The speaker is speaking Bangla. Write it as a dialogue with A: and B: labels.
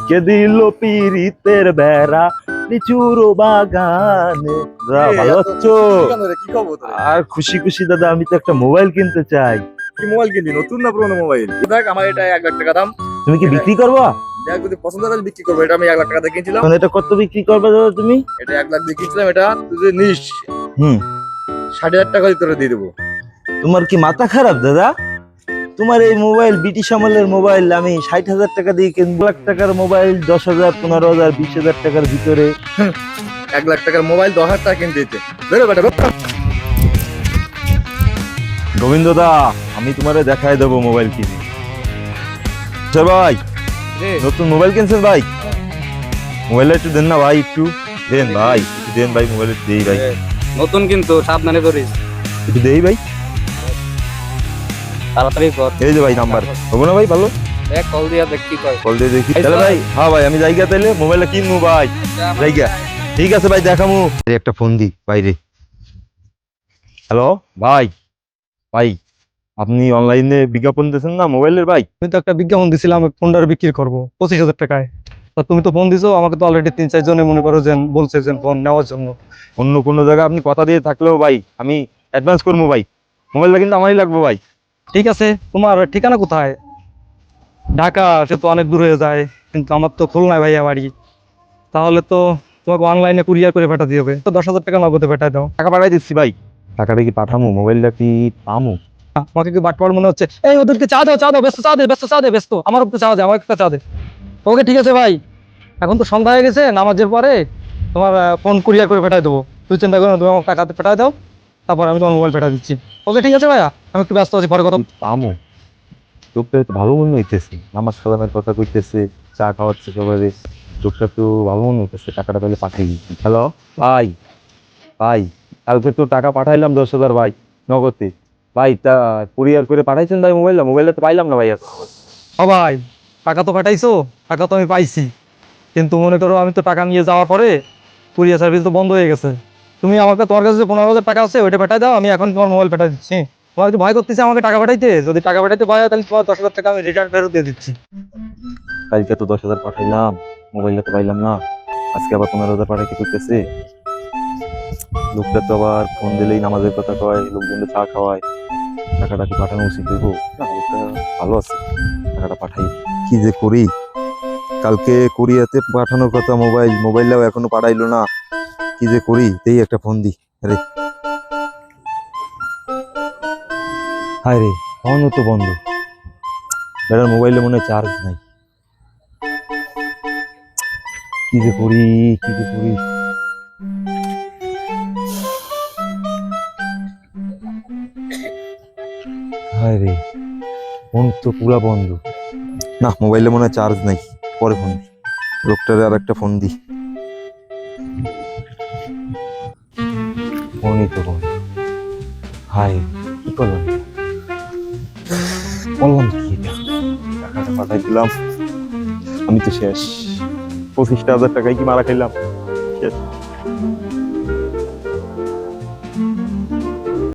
A: কে দিল পিরিতের বেড়া লিচুর বাগানে। ভালো আছো?
B: কি খবর তোর?
A: আর খুশি খুশি দাদা, আমি তো একটা মোবাইল কিনতে চাই।
B: কি মোবাইল কিনলি, নতুন না পুরোনো মোবাইল? দেখ আমার এটা 1 লাখ টাকা দাম।
A: তুমি কি বিক্রি করবা?
B: দেখ যদি পছন্দ হয় তাহলে বিক্রি করবো। এটা আমি 1 লাখ টাকা দিয়ে কিনছিলাম।
A: মানে এটা কত বিক্রি করবা দাদা তুমি?
B: এটা 1 লাখ দিয়ে কিনছিলাম। এটা তুই যদি নিস
A: হুম
B: 60,000 টাকা দিয়ে তোরা দিয়ে দেবো।
A: তোমার কি মাথা খারাপ দাদা? তোমার এই মোবাইল ব্রিটিশ আমলের মোবাইল, আমি 60,000 টাকা দিয়ে কিনবো? 1 লাখ টাকার মোবাইল 10,000, 15,000, 20,000 টাকার ভিতরে।
B: 1 লাখ টাকার মোবাইল 10,000 টাকা কিনতে দিতে বেরো বেটা বেরো।
A: গোবিন্দ দা, আমি তোমারে দেখাই দেবো মোবাইল কিনে। স্যার ভাই, নতুন মোবাইল কিনছেন ভাই? মোবাইলটা একটু দেন না ভাই, একটু দেন ভাই, একটু দেন ভাই, মোবাইল একটু দেই ভাই,
C: নতুন কিন্তু সাবধানে করিস,
A: একটু দেই ভাই।
C: তাড়াতাড়ি কর।
A: এই যে ভাই নাম্বার, হবো না ভাই? ভালো
C: এক কল দিয়া দেখ কি কয়।
A: কল দিয়ে দেখি তাহলে ভাই। হ্যাঁ ভাই, আমি জায়গা তাইলে মোবাইলটা কিনবো ভাই, জায়গা। ঠিক আছে ভাই, দেখামু। একটা ফোন দি বাইরে। হ্যালো ভাই, ভাই আপনি অনলাইনে বিজ্ঞাপন দিয়েছেন না মোবাইলের ভাই?
D: আমি তো একটা বিজ্ঞাপন দিছিলাম ফোনটা বিক্রি করবো 25,000 টাকায়। তা তুমি তো ফোন দিছো আমাকে, তো অলরেডি 3-4 জনে মনে করো যে বলছে যে ফোন নেওয়ার জন্য।
A: অন্য কোনো জায়গায় আপনি কথা দিয়ে থাকলেও ভাই আমি অ্যাডভান্স করবো ভাই, মোবাইলটা কিন্তু আমারই লাগবে ভাই।
D: ঠিক আছে, তোমার ঠিকানা কোথায়? ঢাকা, সে তো অনেক দূর হয়ে যায়, কিন্তু আমার তো খুলনায় ভাইয়া বাড়ি। তাহলে তো তোমাকে অনলাইনে কুরিয়ার করে পাঠাতে হবে, তো 10,000 টাকা নগদে পাঠাই দাও।
A: টাকা পাঠাই দিচ্ছি ভাই। টাকাটা কি পাঠামো? মোবাইলটা কি পামো?
D: আমাকে কি বাটপাড় মনে হচ্ছে? এই ওদেরকে চা দাও, চা দাও, ব্যস্ত চা দে, ব্যস্ত চা দে, ব্যস্ত আমার একটু চা দে, আমার একটা চা দে। ওকে ঠিক আছে ভাই, এখন তো সন্ধ্যা হয়ে গেছে, নামাজের পরে তোমার ফোন কুরিয়ার করে পাঠাই দেবো। তুই চিন্তা করো না, তুমি আমার টাকাতে পাঠাই দাও, তারপর আমি তোমার মোবাইল পাঠাই দিচ্ছি। ওকে ঠিক আছে ভাইয়া, আমি একটু ব্যস্ত আছি, পরে কথা।
A: পামো? লোকটা তো ভালো মনে হইতেছে, নামাজ কালামের কথা কইতেছে, চা খাওয়াচ্ছে সবাই, লোকটা তো ভালো মনে হইতেছে। টাকাটা তাহলে পাঠিয়ে দিচ্ছি। হ্যালো ভাই, ভাই কালকে তো টাকা পাঠাইলাম 10,000 ভাই নগদে। ভাই তা কুরিয়ার করে পাঠাইছেন ভাই মোবাইলটা? মোবাইলটা তো পাইলাম না ভাই আর।
D: ও ভাই, টাকা তো পাঠাইছো, টাকা তো আমি পাইছি, কিন্তু মনে করো আমি তো টাকা নিয়ে যাওয়ার পরে কুরিয়ার সার্ভিস তো বন্ধ হয়ে গেছে। তুমি আমাকে, তোমার কাছে যে 15,000 টাকা আছে ওইটা পাঠাই দাও, আমি এখন তোমার মোবাইল পাঠাই দিচ্ছি। তোমার একটু ভয় করতেছে আমাকে টাকা পাঠাইতে, যদি টাকা পাঠাইতে ভয় হয় তাহলে তোমার 10,000 টাকা আমি রিটার্ন ফেরত দিয়ে দিচ্ছি।
A: কালকে তো 10,000 পাঠাইলাম, মোবাইলটা তো পাইলাম না, আজকে আবার 15,000 পাঠাইতে করতেছে। লোকটা তো আবার ফোন দিলেই নামাজের কথা কয়, লোকজনকে চা খাওয়ায়। টাকাটা কি পাঠানো উচিত হইব? না, লোকটা ভালো আছে, টাকাটা পাঠাই। কি যে করি, কালকে কোরিয়াতে পাঠানোর কথা মোবাইল, মোবাইলটাও এখনো পাঠাইলো না। কি যে করি, এই একটা ফোন দি। আরে হায় রে, ফোনও তো বন্ধ, বেটার মোবাইলে মনে হয় চার্জ নাই। কি যে করি, কি যে করি। হায় রে, ফোন তো পুরা বন্ধ। না, মোবাইলে মনে হয় চার্জ নাই, পরে ফোন দি। লোকটারে আর একটা ফোন দি। ফোনই তো বন্ধ। হায়, কি করলাম? বললাম কি এটা? টাকাটা পাঠাই দিলাম, আমি তো শেষ। 25,000 টাকায় কি মারা খাইলাম, শেষ।